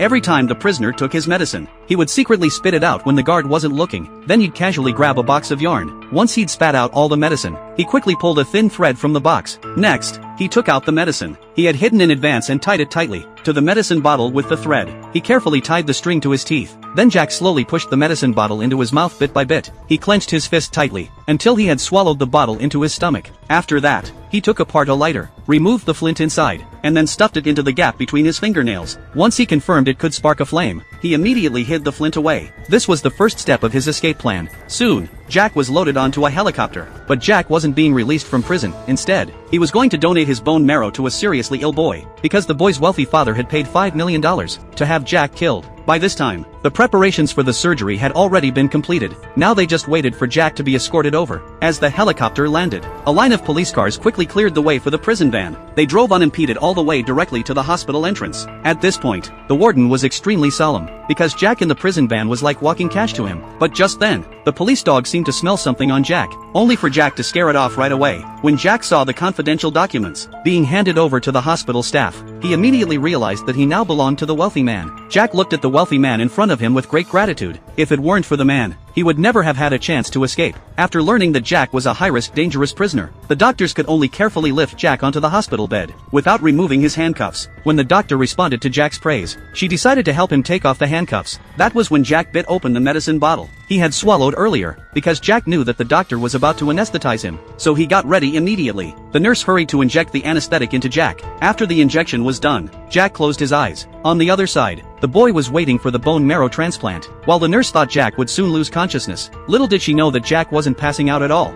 Every time the prisoner took his medicine, he would secretly spit it out when the guard wasn't looking, then he'd casually grab a box of yarn. Once he'd spat out all the medicine, he quickly pulled a thin thread from the box. Next, he took out the medicine he had hidden in advance and tied it tightly to the medicine bottle with the thread. He carefully tied the string to his teeth. Then Jack slowly pushed the medicine bottle into his mouth bit by bit. He clenched his fist tightly until he had swallowed the bottle into his stomach. After that, he took apart a lighter, removed the flint inside, and then stuffed it into the gap between his fingernails. Once he confirmed it could spark a flame, he immediately hid the flint away. This was the first step of his escape plan. Soon, Jack was loaded onto a helicopter. But Jack wasn't being released from prison. Instead, he was going to donate his bone marrow to a seriously ill boy, because the boy's wealthy father had paid $5 million to have Jack killed. By this time, the preparations for the surgery had already been completed. Now they just waited for Jack to be escorted over. As the helicopter landed, a line of police cars quickly cleared the way for the prison van. They drove unimpeded all the way directly to the hospital entrance. At this point, the warden was extremely solemn, because Jack in the prison van was like walking cash to him. But just then, the police dog seemed to smell something on Jack, only for Jack to scare it off right away. When Jack saw the confidential documents being handed over to the hospital staff, he immediately realized that he now belonged to the wealthy man. Jack looked at the wealthy man in front of him with great gratitude. If it weren't for the man, he would never have had a chance to escape. After learning that Jack was a high-risk, dangerous prisoner, the doctors could only carefully lift Jack onto the hospital bed, without removing his handcuffs. When the doctor responded to Jack's praise, she decided to help him take off the handcuffs. That was when Jack bit open the medicine bottle he had swallowed earlier, because Jack knew that the doctor was about to anesthetize him, so he got ready immediately. The nurse hurried to inject the anesthetic into Jack. After the injection was done, Jack closed his eyes. On the other side, the boy was waiting for the bone marrow transplant. While the nurse thought Jack would soon lose consciousness, little did she know that Jack wasn't passing out at all.